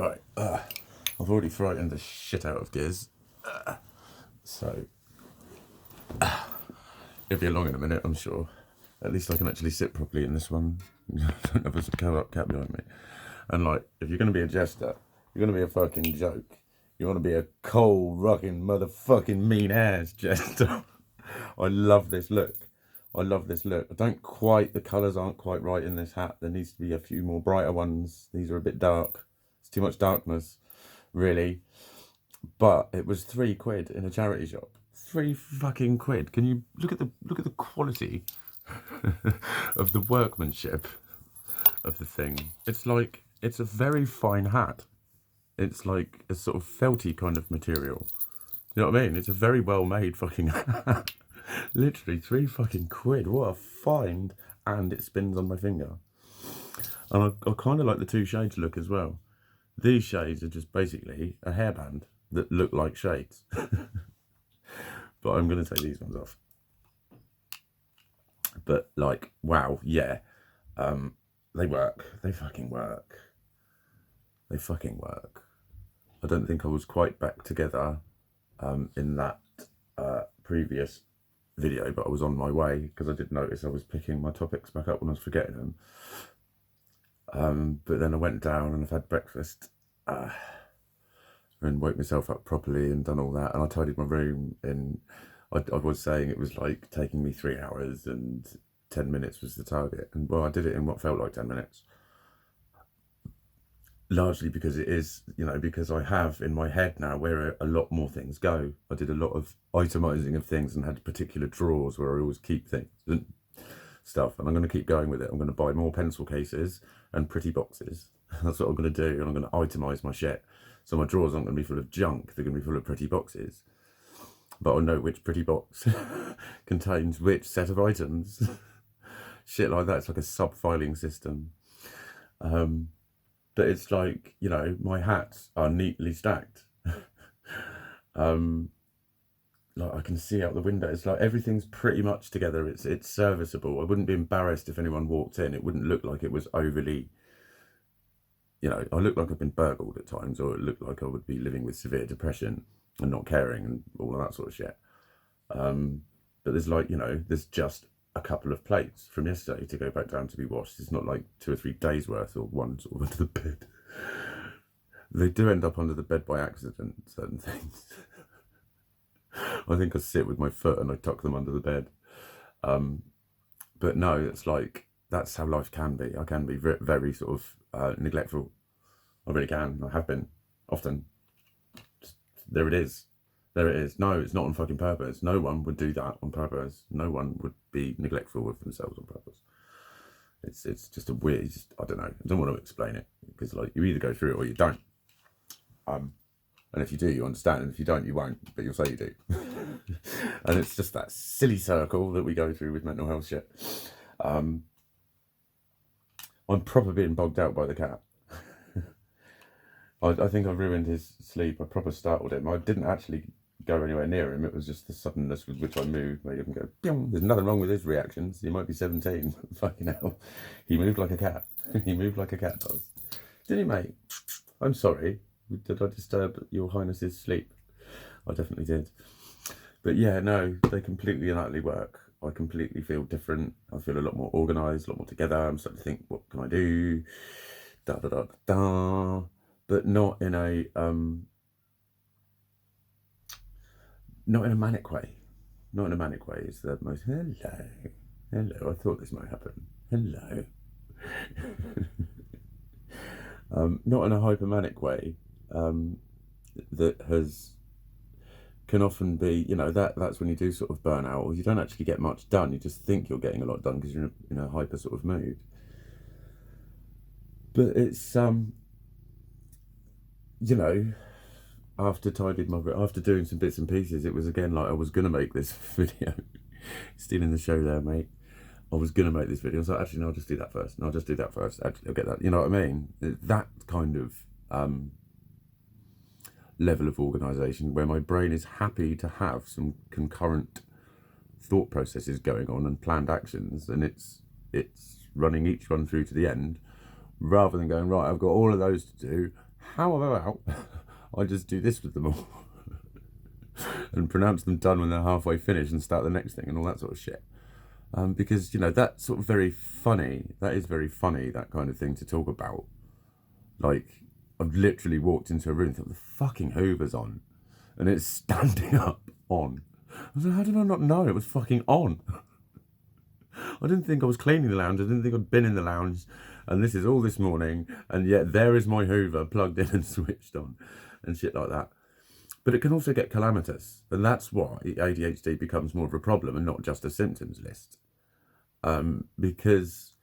Right, I've already frightened the shit out of Giz, so it'll be along in a minute, I'm sure. At least I can actually sit properly in this one. I don't have a cat behind me. And like, if you're going to be a jester, you're going to be a fucking joke. You want to be a cold, rocking, motherfucking mean-ass jester. I love this look. I love this look. The colours aren't quite right in this hat. There needs to be a few more brighter ones. These are a bit dark. It's too much darkness, really. But it was £3 in a charity shop. 3 fucking quid. Can you look at the quality of the workmanship of the thing? It's like, it's a very fine hat. It's like a sort of felty kind of material. You know what I mean? It's a very well made fucking hat. Literally 3 fucking quid. What a find. And it spins on my finger. And I kind of like the 2 shades look as well. These shades are just basically a hairband that look like shades. But I'm going to take these ones off. But like, wow, yeah. They work. They fucking work. They fucking work. I don't think I was quite back together in that previous video, but I was on my way, because I did notice I was picking my topics back up when I was forgetting them. But then I went down and I've had breakfast and woke myself up properly and done all that, and I tidied my room. And I was saying it was like taking me 3 hours and 10 minutes was the target, and well, I did it in what felt like 10 minutes. Largely because it is, you know, because I have in my head now where a lot more things go. I did a lot of itemizing of things and had particular drawers where I always keep things and stuff, and I'm going to keep going with it. I'm going to buy more pencil cases and pretty boxes. That's what I'm going to do, and I'm going to itemize my shit. So my drawers aren't going to be full of junk, they're going to be full of pretty boxes. But I know which pretty box contains which set of items. Shit like that. It's like a sub-filing system. But it's like, you know, my hats are neatly stacked. Like I can see out the window. It's like everything's pretty much together. It's serviceable. I wouldn't be embarrassed if anyone walked in. It wouldn't look like it was overly, you know, I look like I've been burgled at times, or it looked like I would be living with severe depression and not caring and all of that sort of shit. But there's like, you know, there's just a couple of plates from yesterday to go back down to be washed. It's not like 2 or 3 days worth or one sort of under the bed. They do end up under the bed by accident, certain things. I think I sit with my foot and I tuck them under the bed. But no, it's like, that's how life can be. I can be very, very sort of neglectful. I really can. I have been, often. Just, there it is. There it is. No, it's not on fucking purpose. No one would do that on purpose. No one would be neglectful of themselves on purpose. It's just a weird, I don't know. I don't want to explain it, because like, you either go through it or you don't. And if you do, you understand, and if you don't, you won't, but you'll say you do. And it's just that silly circle that we go through with mental health shit. I'm proper being bogged out by the cat. I think I ruined his sleep. I proper startled him. I didn't actually go anywhere near him. It was just the suddenness with which I moved made him go, Pyong. There's nothing wrong with his reactions. He might be 17. Fucking hell. He moved like a cat. He moved like a cat does. Did he, mate? I'm sorry. Did I disturb your highness's sleep? I definitely did. But yeah, no, they completely and utterly work. I completely feel different. I feel a lot more organised, a lot more together. I'm starting to think, what can I do? Da da da da. But not in a manic way. Not in a manic way. It's the most hello. I thought this might happen. Hello. Not in a hypermanic way. That can often be, you know, that's when you do sort of burn out, or you don't actually get much done. You just think you're getting a lot done because you're in a hyper sort of mood. But it's you know, after doing some bits and pieces, it was again like I was gonna make this video. Stealing the show there, mate. I was gonna make this video, so actually no, I'll just do that first. No, I'll just do that first. Actually, I'll get that. You know what I mean? That kind of level of organisation where my brain is happy to have some concurrent thought processes going on and planned actions, and it's running each one through to the end, rather than going, right, I've got all of those to do. How about I just do this with them all and pronounce them done when they're halfway finished and start the next thing and all that sort of shit. Because, you know, that's sort of very funny. That is very funny, that kind of thing to talk about. Like, I've literally walked into a room and thought, the fucking Hoover's on. And it's standing up on. I was like, how did I not know it was fucking on? I didn't think I was cleaning the lounge. I didn't think I'd been in the lounge. And this is all this morning. And yet there is my Hoover plugged in and switched on. And shit like that. But it can also get calamitous. And that's why ADHD becomes more of a problem and not just a symptoms list. Because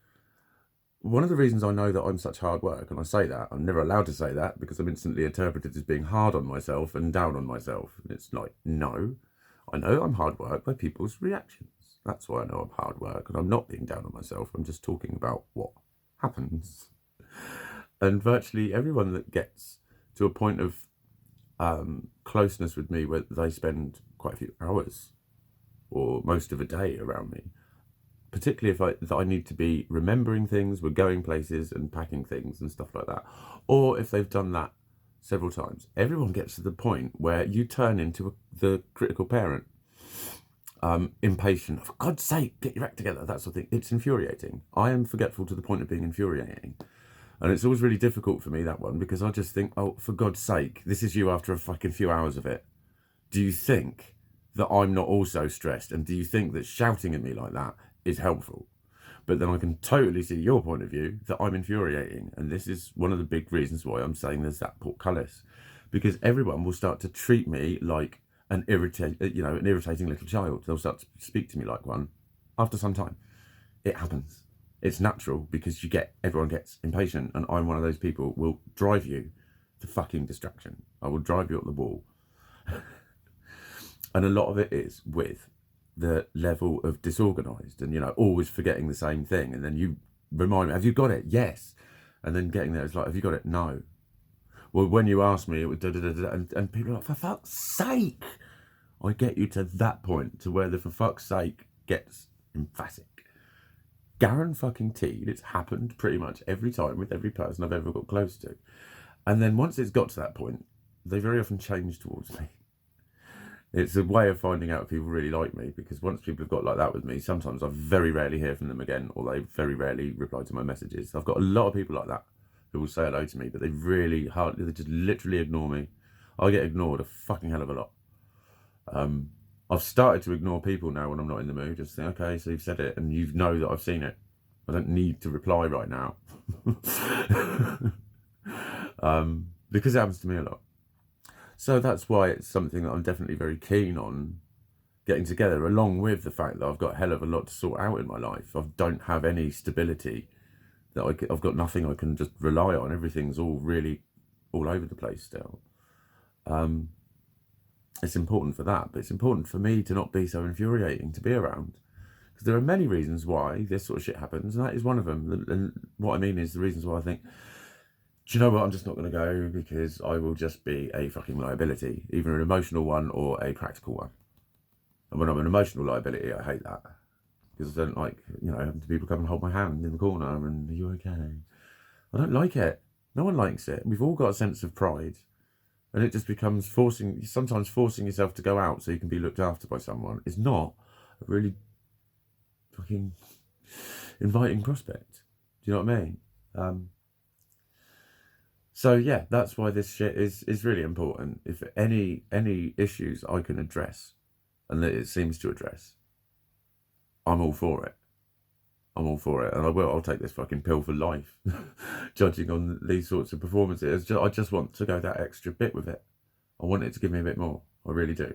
one of the reasons I know that I'm such hard work, and I say that, I'm never allowed to say that because I'm instantly interpreted as being hard on myself and down on myself. And it's like, no, I know I'm hard work by people's reactions. That's why I know I'm hard work, and I'm not being down on myself. I'm just talking about what happens. And virtually everyone that gets to a point of closeness with me where they spend quite a few hours or most of a day around me, particularly if I need to be remembering things, we're going places and packing things and stuff like that, or if they've done that several times, everyone gets to the point where you turn into the critical parent, impatient, for God's sake, get your act together, that sort of thing. It's infuriating. I am forgetful to the point of being infuriating. And it's always really difficult for me, that one, because I just think, oh, for God's sake, this is you after a fucking few hours of it. Do you think that I'm not also stressed? And do you think that shouting at me like that is helpful? But then I can totally see your point of view that I'm infuriating. And this is one of the big reasons why I'm saying there's that portcullis. Because everyone will start to treat me like an irritating little child. They'll start to speak to me like one after some time. It happens. It's natural because everyone gets impatient, and I'm one of those people will drive you to fucking distraction. I will drive you up the wall. And a lot of it is with the level of disorganised and, always forgetting the same thing. And then you remind me, have you got it? Yes. And then getting there, it's like, have you got it? No. Well, when you asked me, it was da-da-da-da, and people are like, for fuck's sake. I get you to that point, to where the for fuck's sake gets emphatic. Guaranteed, it's happened pretty much every time with every person I've ever got close to. And then once it's got to that point, they very often change towards me. It's a way of finding out if people really like me, because once people have got like that with me, sometimes I very rarely hear from them again, or they very rarely reply to my messages. I've got a lot of people like that who will say hello to me, but they just literally ignore me. I get ignored a fucking hell of a lot. I've started to ignore people now when I'm not in the mood. Just think, okay, so you've said it, and you know that I've seen it. I don't need to reply right now. Because it happens to me a lot. So that's why it's something that I'm definitely very keen on getting together, along with the fact that I've got a hell of a lot to sort out in my life. I don't have any stability. I've got nothing I can just rely on. Everything's all really all over the place still. It's important for that, but it's important for me to not be so infuriating to be around. Because there are many reasons why this sort of shit happens, and that is one of them. And what I mean is the reasons why I think, do you know what, I'm just not going to go because I will just be a fucking liability, either an emotional one or a practical one. And when I'm an emotional liability, I hate that. Because I don't like, having people come and hold my hand in the corner and, are you okay? I don't like it. No one likes it. We've all got a sense of pride. And it just becomes sometimes forcing yourself to go out so you can be looked after by someone is not a really fucking inviting prospect. Do you know what I mean? So yeah, that's why this shit is really important. If any issues I can address and that it seems to address, I'm all for it. I'm all for it, and I'll take this fucking pill for life, judging on these sorts of performances. I just want to go that extra bit with it. I want it to give me a bit more. I really do.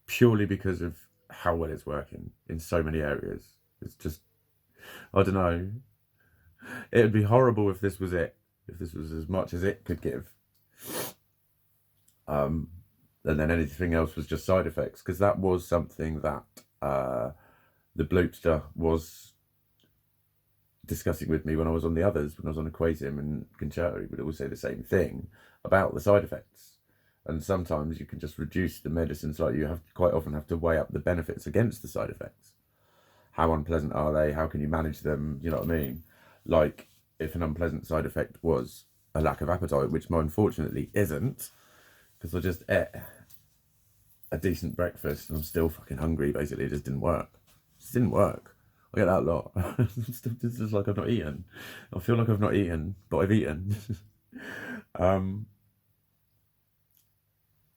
Purely because of how well it's working in so many areas. It's just, I don't know. It would be horrible if this was it. If this was as much as it could give. And then anything else was just side effects, because that was something that the bloopster was discussing with me when I was on the others, when I was on Aquasium and Concerto. He would always say the same thing about the side effects. And sometimes you can just reduce the medicines, like you quite often have to weigh up the benefits against the side effects. How unpleasant are they? How can you manage them? You know what I mean? like if an unpleasant side effect was a lack of appetite, which mine unfortunately isn't, because I just ate a decent breakfast and I'm still fucking hungry. Basically, it just didn't work. It just didn't work. I get that a lot. It's just like I've not eaten. I feel like I've not eaten, but I've eaten.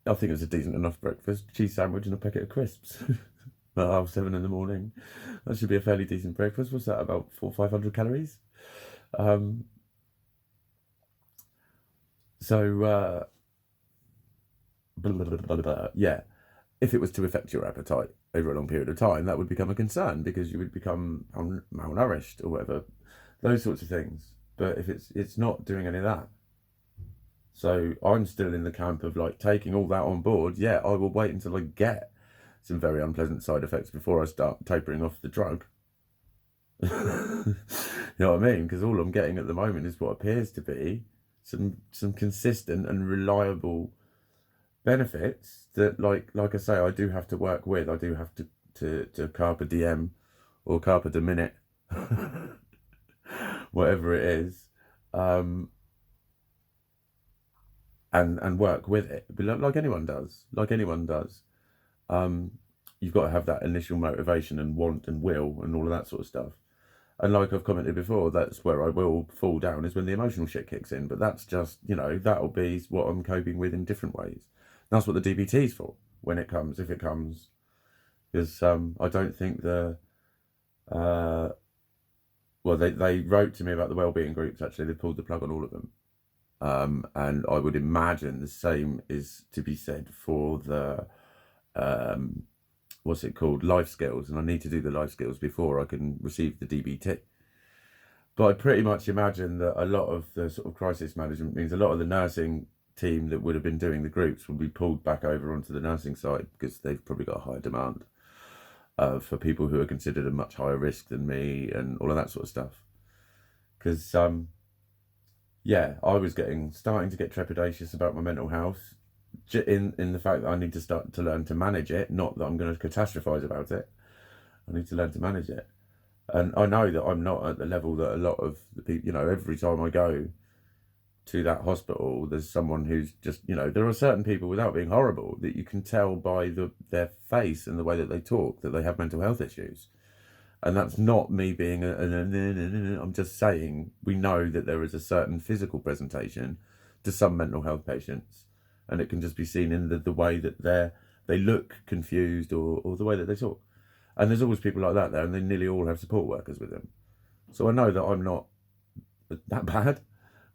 I think it's a decent enough breakfast. Cheese sandwich and a packet of crisps. At 7:30 in the morning. That should be a fairly decent breakfast. What's that, about 400-500 calories? So, yeah, if it was to affect your appetite over a long period of time, that would become a concern because you would become malnourished or whatever, those sorts of things. But if it's not doing any of that. So I'm still in the camp of like taking all that on board. Yeah, I will wait until I get some very unpleasant side effects before I start tapering off the drug. You know what I mean? Because all I'm getting at the moment is what appears to be some consistent and reliable benefits that, like I say, I do have to work with. I do have to carpe diem or carpe de minute, whatever it is, and work with it. But like anyone does, you've got to have that initial motivation and want and will and all of that sort of stuff. And like I've commented before, that's where I will fall down, is when the emotional shit kicks in. But that's just, that'll be what I'm coping with in different ways. That's what the DBT's for, when it comes, if it comes. Because I don't think well, they wrote to me about the wellbeing groups, actually. They pulled the plug on all of them. And I would imagine the same is to be said for the what's it called, life skills, and I need to do the life skills before I can receive the DBT. But I pretty much imagine that a lot of the sort of crisis management means a lot of the nursing team that would have been doing the groups will be pulled back over onto the nursing side, because they've probably got a higher demand for people who are considered a much higher risk than me and all of that sort of stuff. Because yeah, I was starting to get trepidatious about my mental health, in the fact that I need to start to learn to manage it. Not that I'm going to catastrophize about it. I need to learn to manage it. And I know that I'm not at the level that a lot of the people, every time I go to that hospital, there's someone who's just, there are certain people, without being horrible, that you can tell by their face and the way that they talk that they have mental health issues. And that's not me being I'm just saying, we know that there is a certain physical presentation to some mental health patients, and it can just be seen in the way that they look confused, or the way that they talk. And there's always people like that there, and they nearly all have support workers with them. So I know that I'm not that bad,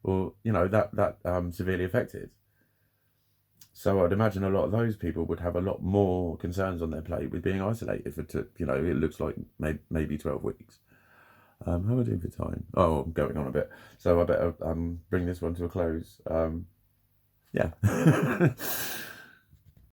or that severely affected. So I'd imagine a lot of those people would have a lot more concerns on their plate with being isolated for, it looks like maybe 12 weeks. How am I doing for time? Oh, I'm going on a bit. So I better bring this one to a close. Yeah.